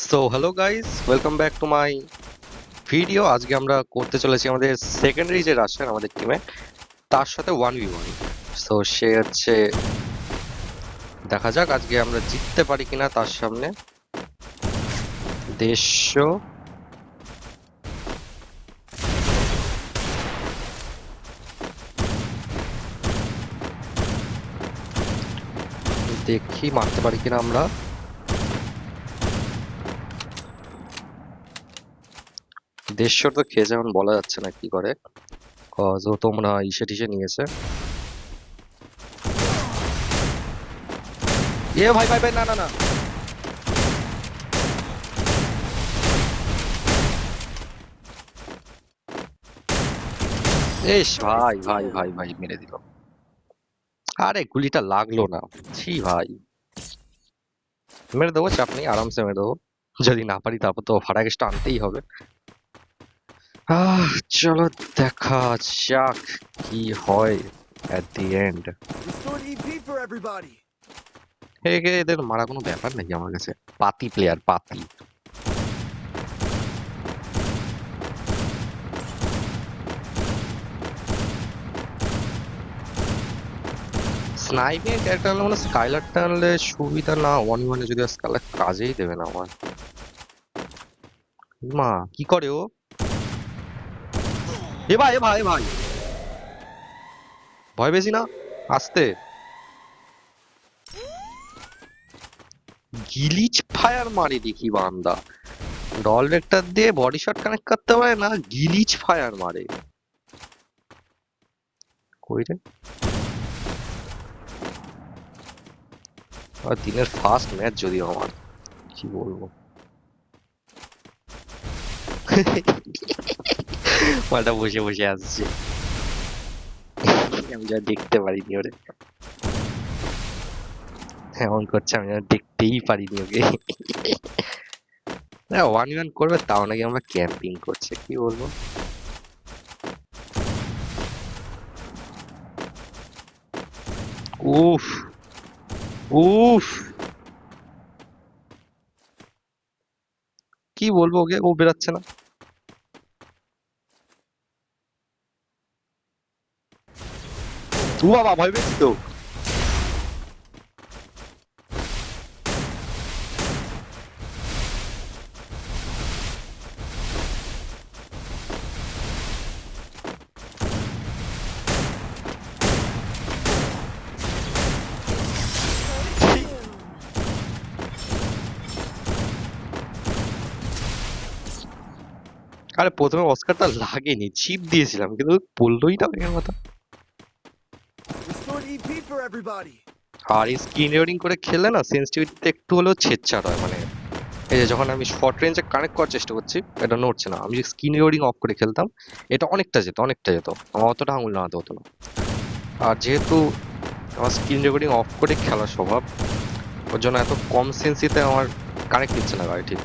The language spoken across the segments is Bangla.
So hello guys, welcome back to my video. আজকে আমরা করতে চলেছি আমাদের সেকেন্ডারি যে রাশিয়ান আমাদের টিমে, তার সাথে 1v1। সো সে হচ্ছে, দেখা যাক আজকে আমরা জিততে পারি কিনা তার সামনে। দেশ দেখি মারতে পারি কিনা আমরা। দেশ তো খেয়েছে, এখন বলা যাচ্ছে না কি করে, কজ ও তোমরা ইসে টিসে নিয়েছে। এ ভাই ভাই ভাই, না না না, এস ভাই ভাই ভাই ভাই মেরে দিল। আরে গুলিটা লাগলো না। ছি ভাই, মেরে দেবো, চাপ নেই, আরামসে মেরে দেবো। যদি না পারি তারপর তো ফাটাকেসটা আনতেই হবে। আহ, চলো দেখা যাক কি হয় at the end. Restored EP for everybody. এদের মারা কোনো ব্যাপার নাকি আমার কাছে? পাতি প্লেয়ার, পাতি। স্নাইপিং ক্যারেক্টার হলে মানে স্কাইলারটা আনলে সুবিধা, না ওয়ান ওয়ানে যদি স্কাইলার কাজেই দেবে না আমার। মা কি করে ও? এ ভাই এ ভাই এ ভাই, ভয় বেশি না, আস্তে। গিলিচ ফায়ার মারি দেখি বান্দা, ডল ভেক্টর দিয়ে বডি শট কানেক্ট করতে পারে না, গিলিচ ফায়ার মারে। কই রে? আর দিনের ফার্স্ট ম্যাচ যদিও আমার, কি বলবো। মালটা বসে বসে আসছে, আমি যা দেখতে পারিনি ওরে, এমন করছে আমি যেন দেখতেই পারিনি ওকে। না ওয়ান ওয়ান করবে তাও নাকি আমরা ক্যাম্পিং করছে, কি বলবো। উফ উফ, কি বলবো ওকে, ও বেরাচ্ছে না। ও বাবা, ভয় পেয়েছি তো। আরে প্রথমে অস্কারটা লাগেনি, চিপ দিয়েছিলাম কিন্তু পড়লোই না ওর মাথা। Restored EP for everybody. আর এই স্ক্রিন রেকর্ডিং করে খেললে না সেন্সিটিভিটিতে একটু হলেও ছেদছাড় হয়, মানে এই যে যখন আমি শর্ট রেঞ্জে কানেক্ট করার চেষ্টা করছি এটা নড়ছে না, আমি যে স্ক্রিন রেকর্ডিং অফ করে খেলতাম এটা অনেকটা যেত, অনেকটা যেত, আমার অতটা আঙুল নাড়াতে হতো না। আর যেহেতু আমার স্ক্রিন রেকর্ডিং অফ করে খেলার স্বভাব, ওর জন্য এত কম সেন্সিতে আমার কানেক্ট নিচ্ছে না গাড়ি ঠিক।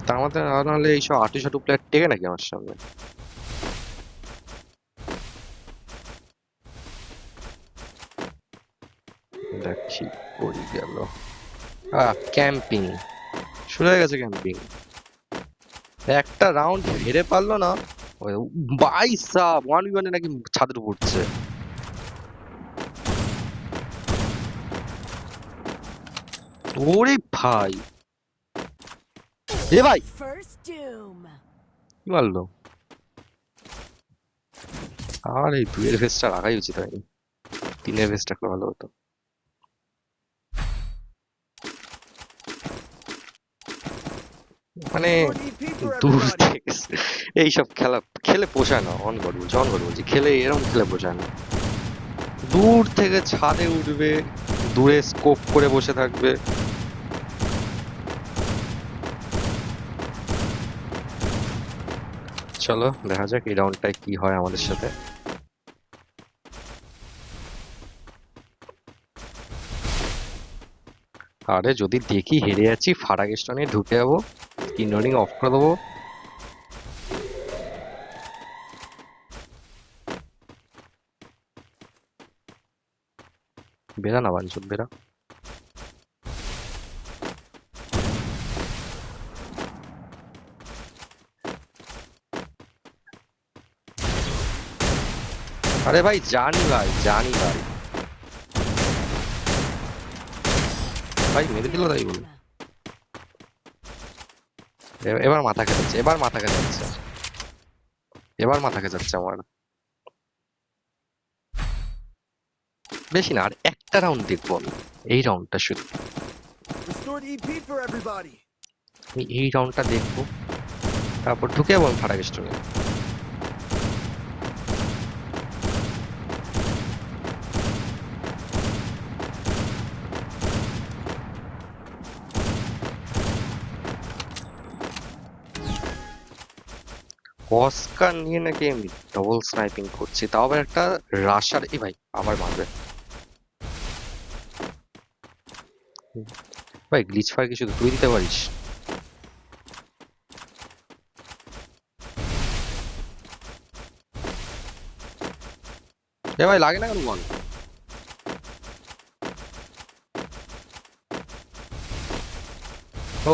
তার মধ্যে না নাহলে এইসব আটু সাটু প্লেয়ার টেকে নাকি আমার সামনে। দেখছি করি গেল। ক্যাম্পিং শুরু হয়ে গেছে, ক্যাম্পিং। একটা রাউন্ড হেরে পারলো না। বাই সাব, ওয়ান ওয়ানে নাকি ছাদের উপর উঠছে। ওরে ভাই, এ ভাই First doom. কি মারলো? আর এই দুইয়ের ভেস্টটা রাখাই উচিত হয়নি, তিনের ভেস্টটা রাখলে ভালো হতো। মানে Restored EP for দূর everybody. থেকে এইসব খেলা খেলে পোষায় না, অন গড বলছি, খেলে এরকম খেলে পোষায় না। দূর থেকে ছাদে উঠবে, দূরে স্কোপ করে বসে থাকবে। চলো দেখা যাক এই রাউন্ডটায় কি হয় আমাদের সাথে। আরে যদি দেখি হেরে যাচ্ছি, ফারাগেস্টা নিয়ে ঢুকে যাবো, স্ক্রিন রেকর্ডিং অফ করে দেবো। বেরা না বাঞ্চুত বেরা। আরে ভাই জানি ভাই, জানি ভাই। ভাই মেরে দিল তাই বলে। এবার মাথা খেতে এবার মাথা খেতে যাচ্ছে, এবার মাথা খেতে যাচ্ছে আমার। বেশি না, আর একটা রাউন্ড দেখবো আমি, এই রাউন্ডটা শুধু। Restored EP for everybody. আমি এই রাউন্ডটা দেখবো, তারপর ঢুকে যাবো আমি ফাটাকেস্ট নিয়ে। অস্কার নিয়ে নাকি আমি ডবল স্নাইপিং করছি, তাও আবার একটা রাশার। এই ভাই আবার মারবে। ভাই গ্লিচ ফায়ার কি শুধু তুই দিতে পারিস? এ ভাই লাগে না কেন বল?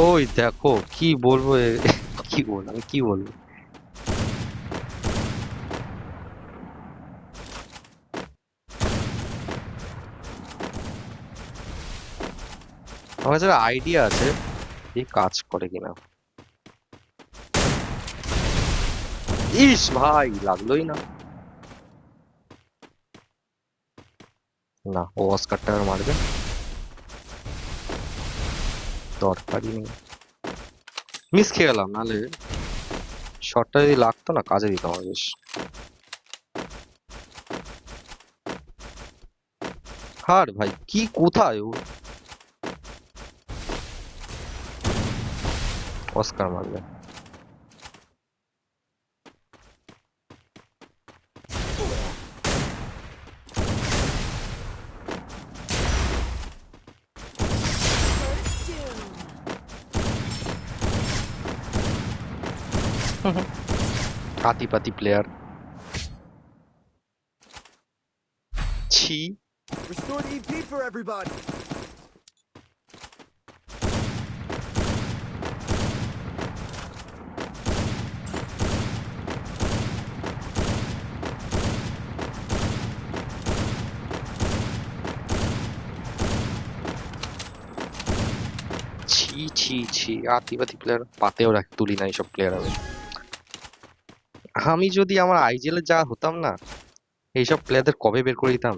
ওই দেখো কি বলবো কি বলবো আমি, কি বলবো? আমার কাছে আইডিয়া আছে এই কাজ করে কিনা। ইস ভাই লাগলোই না। না, ও অস্কারটা আর মারবে দরকারই নেই। মিস খেয়ে গেলাম, নাহলে শটটা যদি লাগতো না কাজে দিত আমার বেশ। হার ভাই কি কোথায় ও? অস্কার মারবে। আতিপাতি প্লেয়ার। ছি। Restored EP for everybody. ছি ছি ছি, আতিপাতি প্লেয়ার পাতেও রাখ তুলি না এইসব প্লেয়ার। আমি আমি যদি আমার আইজিএল যা হতাম না, এইসব প্লেয়ারদের কবে বের করে দিতাম।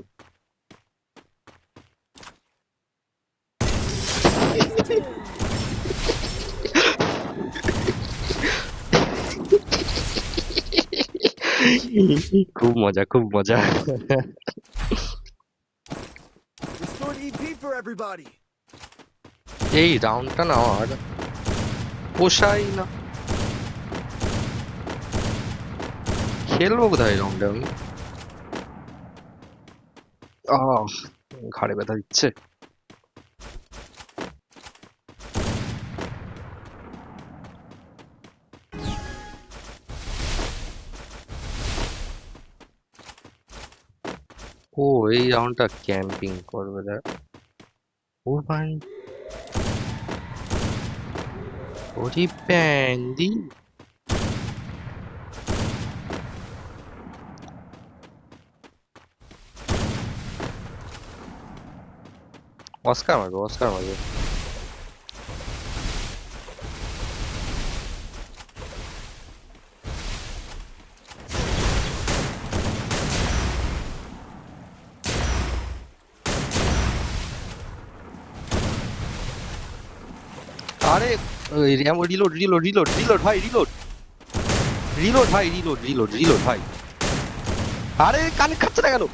খুব মজা, খুব মজা। Restored EP for everybody. এই রাউন্ডটা না আর পোষাই না। খেলবো কোথায় রাউন্ডে আমি? আহ, ঘাড়ে ব্যথা দিচ্ছে। ও এই রাউন্ডটা ক্যাম্পিং করবে দেখ। ও ভাই, ওরে প্যান্দি। অস্কার মারবে, অস্কার মারবে। আরে রিলোড রিলোড রিলোড রিলোড ভাই, রিলোড রিলোড ভাই, রিলোড রিলোড রিলোড ভাই। আরে কানে খাচ্ছে না কেন?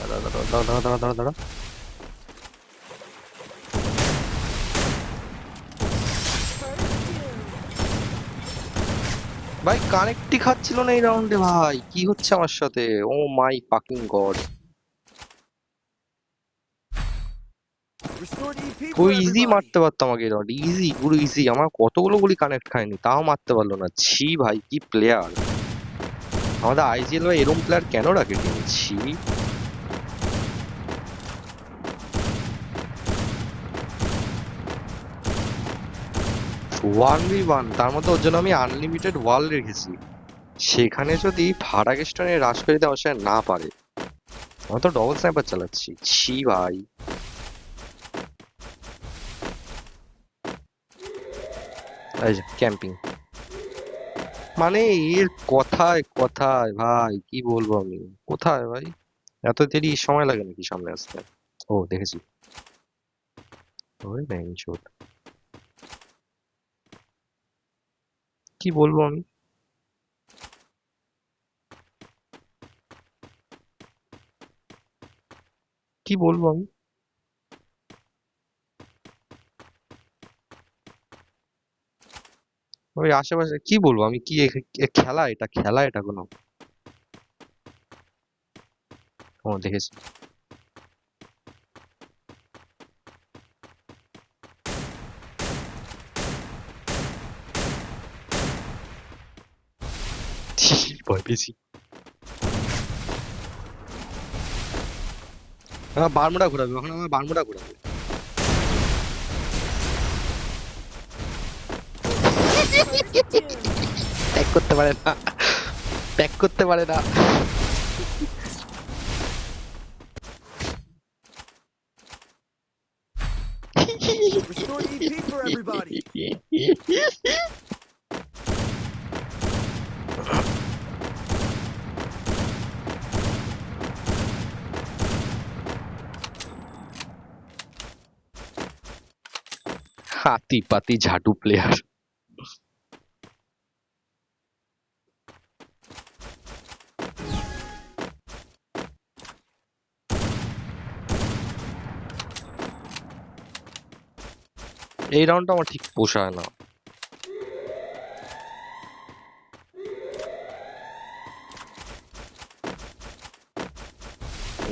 দাঁড়া দাঁড়া দাঁড়া দাঁড়া দাঁড়া দাঁড়া দাঁড়া। ভাই কানেক্টই খাচ্ছিল না এই রাউন্ডে, ভাই কি হচ্ছে আমার সাথে? Oh my fucking god. Restored EP ও for ইজি everybody. মারতে পারতো আমাকে এই রাউন্ড, ইজি পুরো ইজি। আমার কতগুলো গুলি কানেক্ট খায়নি, তাও মারতে পারলো না। ছি ভাই কি প্লেয়ার! আমাদের আইজিএল ভাই এরম প্লেয়ার কেন রাখে টিমে? ছি। 1v1, তার মধ্যে ওর জন্য আমি আনলিমিটেড ওয়াল রেখেছি। সেখানে যদি ফারাগেস্টনে রাশ করে দেওয়া সে না পারে, আমি তো ডবল স্নাইপার চালাচ্ছি। ছি ভাই। এই যে ক্যাম্পিং, মানে এর কথায় কথায় ভাই কি বলবো আমি। কোথায় ভাই, এত দেরি সময় লাগে নাকি সামনে আসতে? ও দেখেছি। ওই ব্যাঙচোদ, কি বলবো আমি, কি বলবো আমি। ওই আশেপাশে কি বলবো আমি, কি খেলা এটা, খেলা এটা কোনো? ও দেখেছি। ভয় পেয়েছি। আমার বারমুডা ঘোরাবে, ওখানে আমার বারমুডা ঘোরাবে। First doom. প্যাক করতে পারে না, প্যাক করতে পারে না। Restore EP for everybody. হাতি পাতি ঝাটু প্লেয়ার। এই রাউন্ডটা আমার ঠিক পোষায় না।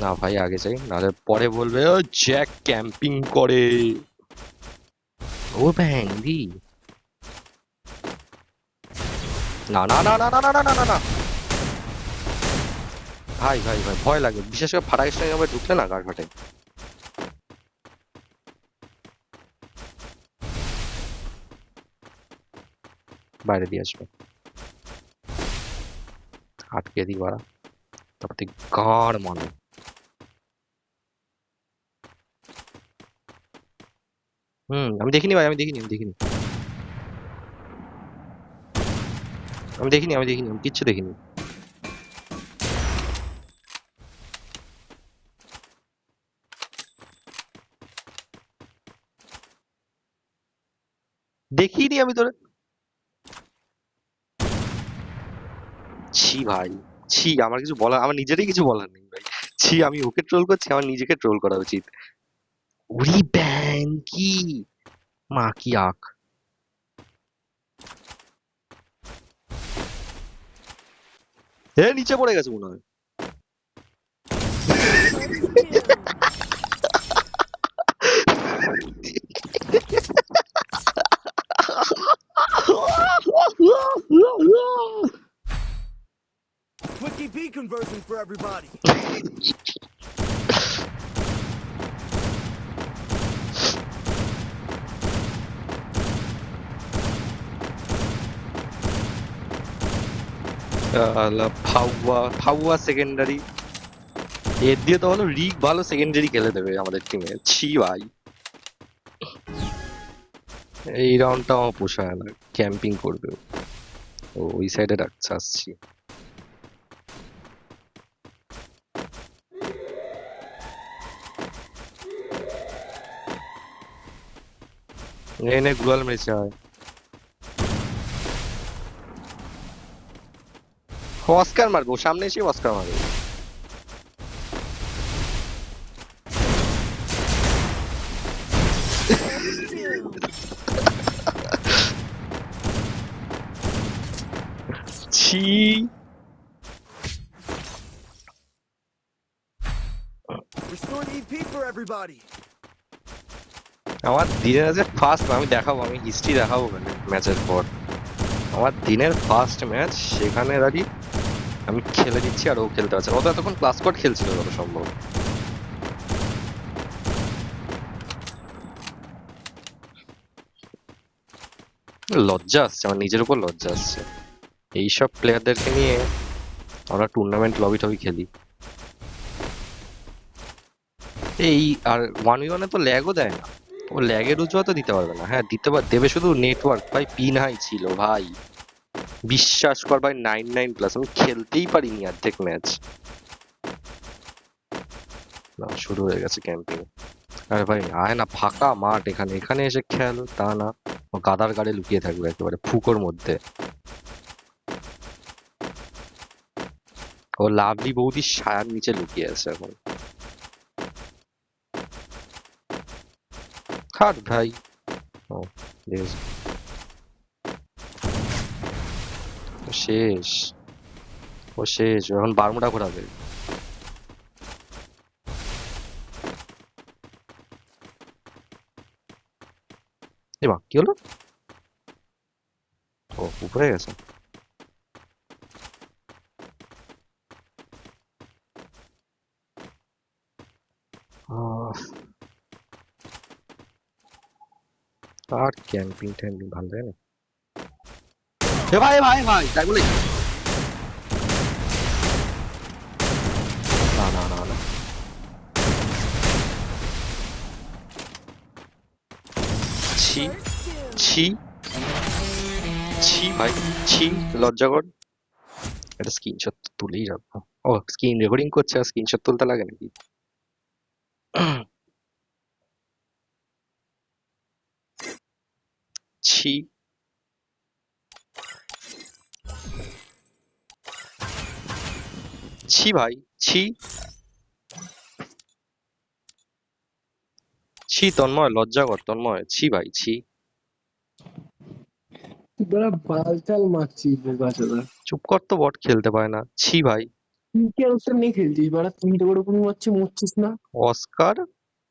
না ভাই আগে যাই, নাহলে পরে বলবে ও জ্যাক ক্যাম্পিং করে। ও ভ্যাংরি, না না না না না না না না না না। ভাই ভাই ভাই ভয় লাগে, বিশেষ করে ফাটাকের সঙ্গে আমার ঢুকলে না গাড় ফাটে। বাইরে দিয়ে আসবে, আটকে দিই বাড়া, তারপর তুই গাড় মানে। আমি দেখিনি ভাই, আমি দেখিনি, আমি দেখিনি, আমি দেখিনি, আমি দেখিনি, আমি কিচ্ছু দেখিনি। দেখিনি আমি তোর। ছি ভাই, ছি, আমার কিছু বলার, আমার নিজেরই কিছু বলার নেই ভাই। ছি, আমি ওকে ট্রোল করছি, আমার নিজেকে ট্রোল করা উচিত। উড়ি ব্যাংকি, মা কি আঁক। এ নিচে পড়ে গেছে মনে হয়। First doom. Quick EP conversion for everybody. ফাউয়া ফাউয়া সেকেন্ডারি, এর দিয়ে তো হলো রিক ভালো সেকেন্ডারি খেলে দেবে আমাদের টিমে। ছি ভাই, এই রাউন্ডটা আমার পোষায় না, ক্যাম্পিং করবে ও। ও ওই সাইডে রাখছে, আসছি। এনে গ্লোয়াল মেরেছে হয়। অস্কার মারবে, ও সামনে এসে অস্কার মারবে। First doom. ছি। Restore EP for everybody. আমার দিনের আজকে ফার্স্ট, আমি দেখাবো, আমি হিস্ট্রি দেখাবো ম্যাচের পর। আমার দিনের ফার্স্ট ম্যাচ, সেখানে দাঁড়িয়ে আমি খেলে দিচ্ছি আর ও খেলতে পারছে না। ও তো এতক্ষণ ক্লাস স্কোয়াড খেলছিল যত সম্ভব। লজ্জা আসছে, আমার নিজের উপর লজ্জা আসছে। এইসব প্লেয়ারদেরকে নিয়ে আমরা টুর্নামেন্ট লবি টবি খেলি। এই আর 1v1 তো ল্যাগও দেয় না। ও ল্যাগের উজুয়া তো দিতে পারবে না। হ্যাঁ দেবে শুধু নেটওয়ার্ক। ভাই পিন হাই ছিল ভাই, বিশ্বাস কর ভাই 99+। আমি খেলতেই পারিনি অর্ধেক ম্যাচ। না শুরু হয়ে গেছে ক্যাম্পিং। আরে ভাই আয় না, ফাঁকা মাঠ, এখানে এখানে এসে খেল। তা না, ও গাদার গাড়ে লুকিয়ে থাকবে একেবারে ফুকোর মধ্যে। ও লাভলি বৌদির ছায়ার নিচে লুকিয়ে আছে এখন। হাট ভাই। ও বেশ। ও শেষ, ও শেষ, ও এখন বারমুডা ঘোরাবে। এবার কি হলো? ও উপরে গেছে। আহ, আর ক্যাম্পিং ট্যাম্পিং ভালো লাগে না। এ ভাই ভাই ভাই তাই বলে না না না না। ছি First doom. ছি ছি ভাই, ছি, লজ্জাকর। এটা স্ক্রিনশট তুলেই রাখবো। ও স্ক্রিন রেকর্ডিং করছে আর স্ক্রিনশট তুলতে লাগে নাকি? ছি ছি ভাই, ছি ছি তন্ময়, লজ্জা কর তন্ময়, ছি ভাই ছি। তুই বড় বালচাল মারছিস বোকাচোদা। চুপ কর তো, বট খেলতে পারে না, ছি ভাই। তুই কি অবস্থা নিয়ে খেলছিস? বাড়া তিনটে করে কোনো মারছি, মরছিস না। অস্কার